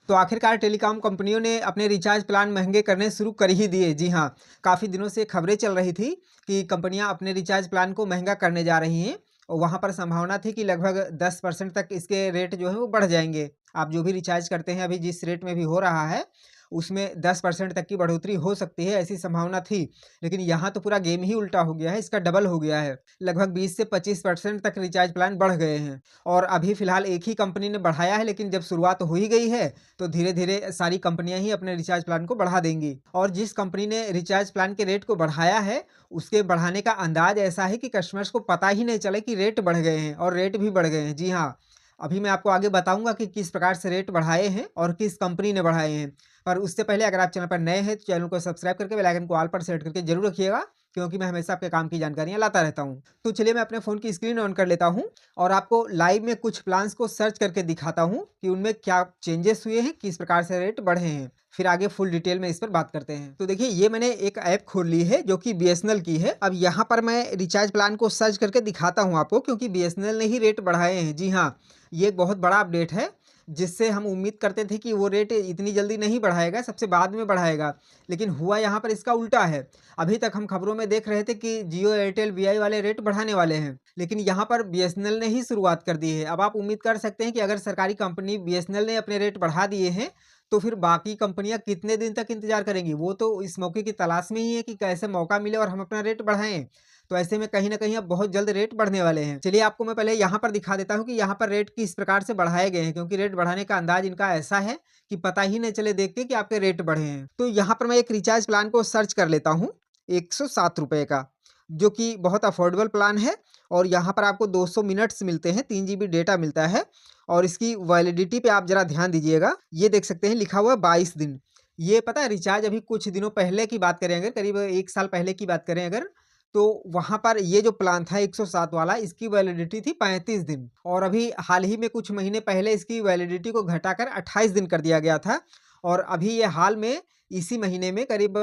तो आखिरकार टेलीकॉम कंपनियों ने अपने रिचार्ज प्लान महंगे करने शुरू कर ही दिए। जी हाँ, काफ़ी दिनों से खबरें चल रही थी कि कंपनियां अपने रिचार्ज प्लान को महंगा करने जा रही हैं और वहां पर संभावना थी कि लगभग 10% तक इसके रेट जो है वो बढ़ जाएंगे। आप जो भी रिचार्ज करते हैं अभी जिस रेट में भी हो रहा है, उसमें 10% तक की बढ़ोतरी हो सकती है, ऐसी संभावना थी। लेकिन यहाँ तो पूरा गेम ही उल्टा हो गया है, इसका डबल हो गया है। लगभग 20 से 25% तक रिचार्ज प्लान बढ़ गए हैं और अभी फ़िलहाल एक ही कंपनी ने बढ़ाया है, लेकिन जब शुरुआत हो ही गई है, तो धीरे-धीरे सारी कंपनियाँ ही अपने रिचार्ज प्लान को बढ़ा देंगी। और जिस कंपनी ने रिचार्ज प्लान के रेट को बढ़ाया है, उसके बढ़ाने का अंदाज़ ऐसा है कि कस्टमर्स को पता ही नहीं चले कि रेट बढ़ गए हैं और रेट भी बढ़ गए हैं। जी हाँ, अभी मैं आपको आगे बताऊँगा कि किस प्रकार से रेट बढ़ाए हैं और किस कंपनी ने बढ़ाए हैं। पर उससे पहले अगर आप चैनल पर नए हैं, तो चैनल को सब्सक्राइब करके बेल आइकन को ऑल पर सेट करके ज़रूर रखिएगा, क्योंकि मैं हमेशा आपके काम की जानकारियाँ लाता रहता हूँ। तो चलिए मैं अपने फ़ोन की स्क्रीन ऑन कर लेता हूँ और आपको लाइव में कुछ प्लान्स को सर्च करके दिखाता हूँ कि उनमें क्या चेंजेस हुए हैं, किस प्रकार से रेट बढ़े हैं। फिर आगे फुल डिटेल में इस पर बात करते हैं। तो देखिए ये मैंने एक ऐप खोल ली है जो कि बीएसएनएल की है। अब यहाँ पर मैं रिचार्ज प्लान को सर्च करके दिखाता हूँ आपको, क्योंकि बीएसएनएल ने ही रेट बढ़ाए हैं। जी हाँ, ये एक बहुत बड़ा अपडेट है, जिससे हम उम्मीद करते थे कि वो रेट इतनी जल्दी नहीं बढ़ाएगा, सबसे बाद में बढ़ाएगा। लेकिन हुआ यहाँ पर इसका उल्टा है। अभी तक हम खबरों में देख रहे थे कि जियो, एयरटेल, वीआई वाले रेट बढ़ाने वाले हैं, लेकिन यहाँ पर बीएसएनएल ने ही शुरुआत कर दी है। अब आप उम्मीद कर सकते हैं कि अगर सरकारी कंपनी बीएसएनएल ने अपने रेट बढ़ा दिए हैं, तो फिर बाकी कंपनियाँ कितने दिन तक इंतज़ार करेंगी? वो तो इस मौके की तलाश में ही है कि कैसे मौका मिले और हम अपना रेट बढ़ाएँ। तो ऐसे में कहीं न कहीं अब बहुत जल्द रेट बढ़ने वाले हैं। चलिए आपको मैं पहले यहाँ पर दिखा देता हूँ कि यहाँ पर रेट किस प्रकार से बढ़ाए गए हैं, क्योंकि रेट बढ़ाने का अंदाज़ इनका ऐसा है कि पता ही नहीं चले देख के कि आपके रेट बढ़े हैं। तो यहाँ पर मैं एक रिचार्ज प्लान को सर्च कर लेता हूँ, ₹107 का, जो कि बहुत अफोर्डेबल प्लान है और यहाँ पर आपको 200 मिनट्स मिलते हैं, 3 जीबी डेटा मिलता है और इसकी वैलिडिटी पे आप ज़रा ध्यान दीजिएगा। ये देख सकते हैं लिखा हुआ है 22 दिन। ये पता है रिचार्ज अभी कुछ दिनों पहले की बात करें अगर, करीब 1 साल पहले की बात करें अगर, तो वहाँ पर ये जो प्लान था 107 वाला, इसकी वैलिडिटी थी 35 दिन और अभी हाल ही में कुछ महीने पहले इसकी वैलिडिटी को घटाकर 28 दिन कर दिया गया था। और अभी ये हाल में इसी महीने में करीब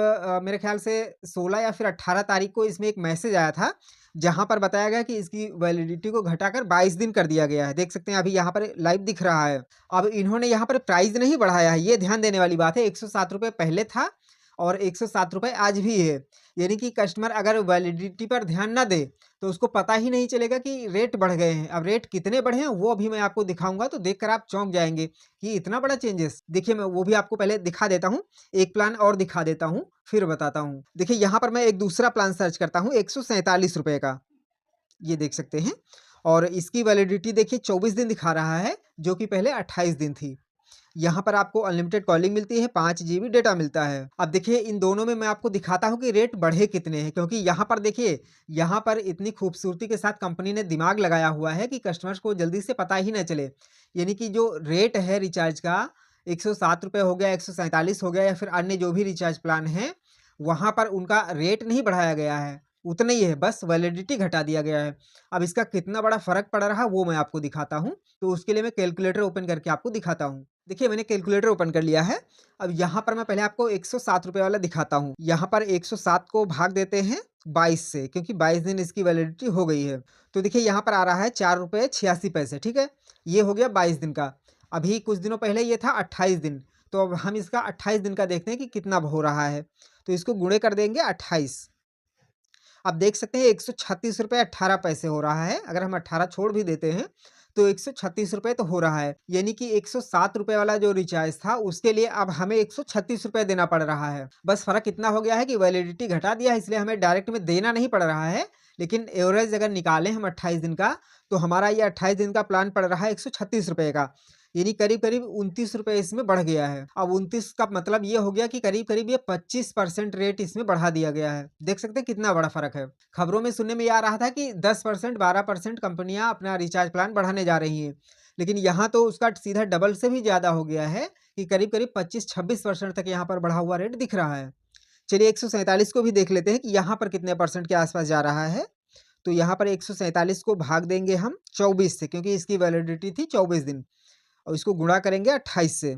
मेरे ख़्याल से 16 या फिर 18 तारीख को इसमें एक मैसेज आया था, जहाँ पर बताया गया कि इसकी वैलिडिटी को घटाकर 22 दिन कर दिया गया है। देख सकते हैं अभी यहाँ पर लाइव दिख रहा है। अब इन्होंने यहाँ पर प्राइस नहीं बढ़ाया है, ये ध्यान देने वाली बात है। ₹107 पहले था और ₹107 आज भी है। यानी कि कस्टमर अगर वैलिडिटी पर ध्यान ना दे, तो उसको पता ही नहीं चलेगा कि रेट बढ़ गए हैं। अब रेट कितने बढ़े हैं वो अभी मैं आपको दिखाऊँगा, तो देखकर आप चौंक जाएँगे कि इतना बड़ा चेंजेस। देखिए मैं वो भी आपको पहले दिखा देता हूँ, एक प्लान और दिखा देता हूँ, फिर बताता हूँ। देखिए यहाँ पर मैं एक दूसरा प्लान सर्च करता हूँ ₹147 का, ये देख सकते हैं और इसकी वैलिडिटी देखिए 24 दिन दिखा रहा है, जो कि पहले 28 दिन थी। यहाँ पर आपको अनलिमिटेड कॉलिंग मिलती है, 5 जीबी डेटा मिलता है। अब देखिए इन दोनों में मैं आपको दिखाता हूँ कि रेट बढ़े कितने हैं, क्योंकि यहाँ पर देखिए, यहाँ पर इतनी खूबसूरती के साथ कंपनी ने दिमाग लगाया हुआ है कि कस्टमर्स को जल्दी से पता ही ना चले। यानी कि जो रेट है रिचार्ज का, ₹107 हो गया, 147 हो गया या फिर अन्य जो भी रिचार्ज प्लान हैं, वहाँ पर उनका रेट नहीं बढ़ाया गया है, उतना ही है, बस वैलिडिटी घटा दिया गया है। अब इसका कितना बड़ा फ़र्क पड़ रहा है वो मैं आपको दिखाता हूँ, तो उसके लिए मैं कैलकुलेटर ओपन करके आपको दिखाता हूँ। देखिए मैंने कैलकुलेटर ओपन कर लिया है। अब यहाँ पर मैं पहले आपको ₹107 वाला दिखाता हूँ। यहाँ पर 107 को भाग देते हैं 22 से, क्योंकि 22 दिन इसकी वैलिडिटी हो गई है। तो देखिए यहाँ पर आ रहा है ₹4.86, ठीक है? ये हो गया 22 दिन का। अभी कुछ दिनों पहले ये था 28 दिन। तो अब हम इसका 28 दिन का देखते हैं कि कितना हो रहा है। तो इसको गुणे कर देंगे 28। आप देख सकते हैं ₹136.18 हो रहा है। अगर हम 18 छोड़ भी देते हैं, तो ₹136 तो हो रहा है। यानी कि ₹107 वाला जो रिचार्ज था, उसके लिए अब हमें ₹136 देना पड़ रहा है। बस फ़र्क इतना हो गया है कि वैलिडिटी घटा दिया है, इसलिए हमें डायरेक्ट में देना नहीं पड़ रहा है। लेकिन एवरेज अगर निकालें हम 28 दिन का, तो हमारा ये 28 दिन का प्लान पड़ रहा है ₹136 का। यानी करीब-करीब ₹29 इसमें बढ़ गया है। अब 29 का मतलब ये हो गया कि करीब-करीब ये 25% रेट इसमें बढ़ा दिया गया है। देख सकते हैं कितना बड़ा फ़र्क है। खबरों में सुनने में ये आ रहा था कि 10%, 12% कंपनियाँ अपना रिचार्ज प्लान बढ़ाने जा रही हैं। लेकिन यहाँ तो उसका सीधा डबल से भी ज़्यादा हो गया है कि करीब-करीब 25-26% तक यहाँ पर बढ़ा हुआ रेट दिख रहा है। चलिए 147 को भी देख लेते हैं कि यहाँ पर कितने परसेंट के आस-पास जा रहा है। तो यहाँ पर 147 को भाग देंगे हम 24 से, क्योंकि इसकी वैलिडिटी थी 24 दिन और इसको गुणा करेंगे 28 से।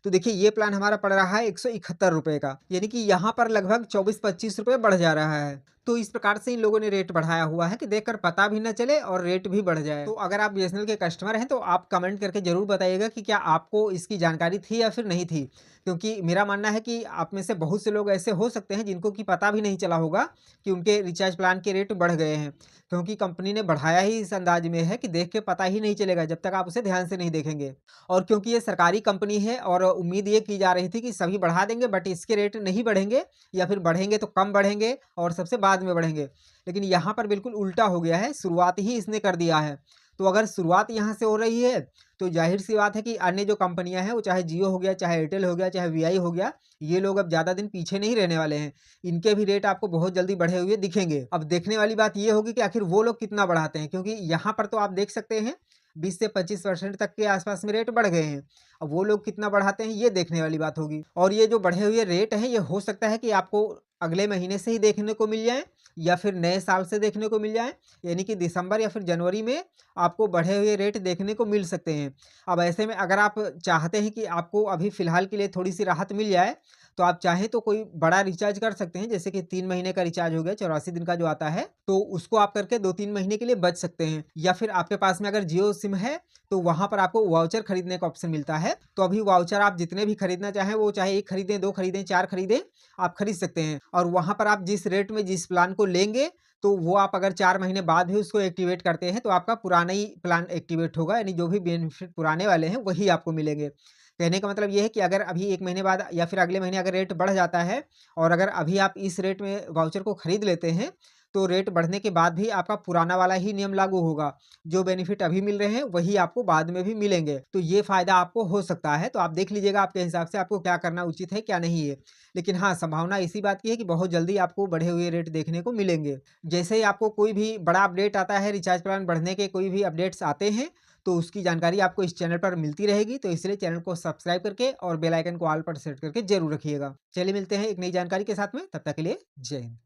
तो देखिए ये प्लान हमारा पड़ रहा है ₹171 का, यानी कि यहाँ पर लगभग ₹24-25 बढ़ जा रहा है। तो इस प्रकार से इन लोगों ने रेट बढ़ाया हुआ है कि देखकर पता भी ना चले और रेट भी बढ़ जाए। तो अगर आप बीएसएनएल के कस्टमर हैं तो आप कमेंट करके ज़रूर बताइएगा कि क्या आपको इसकी जानकारी थी या फिर नहीं थी? क्योंकि मेरा मानना है कि आप में से बहुत से लोग ऐसे हो सकते हैं जिनको कि पता भी नहीं चला होगा कि उनके रिचार्ज प्लान के रेट बढ़ गए हैं। क्योंकि कंपनी ने बढ़ाया ही इस अंदाज में है कि देख के पता ही नहीं चलेगा जब तक आप उसे ध्यान से नहीं देखेंगे। और क्योंकि ये सरकारी कंपनी है और उम्मीद ये की जा रही थी कि सभी बढ़ा देंगे बट इसके रेट नहीं बढ़ेंगे या फिर बढ़ेंगे तो कम बढ़ेंगे और सबसे बाद में बढ़ेंगे। लेकिन यहाँ पर बिल्कुल उल्टा हो गया है, शुरुआत ही इसने कर दिया है। तो अगर शुरुआत यहाँ से हो रही है, तो ज़ाहिर-सी बात है कि अन्य जो कंपनियाँ हैं, वो चाहे जियो हो गया, चाहे एयरटेल हो गया, चाहे वीआई हो गया, ये लोग अब ज़्यादा दिन पीछे नहीं रहने वाले हैं। इनके भी रेट आपको बहुत जल्दी बढ़े हुए दिखेंगे। अब देखने वाली बात ये होगी कि आखिर वो लोग कितना बढ़ाते हैं, क्योंकि यहाँ पर तो आप देख सकते हैं 20 से 25% तक के आसपास में रेट बढ़ गए हैं। अब वो लोग कितना बढ़ाते हैं, ये देखने वाली बात होगी। और ये जो बढ़े हुए रेट हैं, ये हो सकता है कि आपको अगले महीने से ही देखने को मिल जाएँ या फिर नए साल से देखने को मिल जाएँ, यानी कि दिसंबर या फिर जनवरी में आपको बढ़े हुए रेट देखने को मिल सकते हैं। अब ऐसे में अगर आप चाहते हैं कि आपको अभी फ़िलहाल के लिए थोड़ी-सी राहत मिल जाए, तो आप चाहें तो कोई बड़ा रिचार्ज कर सकते हैं, जैसे कि 3 महीने का रिचार्ज हो गया, 84 दिन का जो आता है, तो उसको आप करके 2-3 महीने के लिए बच सकते हैं। या फिर आपके पास में अगर जियो सिम है, तो वहाँ पर आपको वाउचर खरीदने का ऑप्शन मिलता है। तो अभी वाउचर आप जितने भी खरीदना चाहें, वो चाहे 1 खरीदें, 2 खरीदें, 4 खरीदें, आप खरीद सकते हैं। और वहाँ पर आप जिस रेट में जिस प्लान को लेंगे, तो वो आप अगर 4 महीने बाद भी उसको एक्टिवेट करते हैं, तो आपका पुराना ही प्लान एक्टिवेट होगा, यानी जो भी बेनिफिट पुराने वाले हैं, वही आपको मिलेंगे। कहने का मतलब ये है कि अगर अभी 1 महीने बाद या फिर अगले महीने अगर रेट बढ़ जाता है और अगर अभी आप इस रेट में वाउचर को खरीद लेते हैं, तो रेट बढ़ने के बाद भी आपका पुराना वाला ही नियम लागू होगा। जो बेनिफिट अभी मिल रहे हैं, वही आपको बाद में भी मिलेंगे। तो ये फ़ायदा आपको हो सकता है, तो आप देख लीजिएगा आपके हिसाब से आपको क्या करना उचित है, क्या नहीं है। लेकिन हाँ, संभावना इसी बात की है कि बहुत जल्दी आपको बढ़े हुए रेट देखने को मिलेंगे। जैसे ही आपको कोई भी बड़ा अपडेट आता है, रिचार्ज प्लान बढ़ने के कोई भी अपडेट्स आते हैं, तो उसकी जानकारी आपको इस चैनल पर मिलती रहेगी। तो इसलिए चैनल को सब्सक्राइब करके और बेल आइकन को ऑल पर सेट करके ज़रूर रखिएगा। चलिए मिलते हैं एक नई जानकारी के साथ में, तब तक के लिए जय हिंद।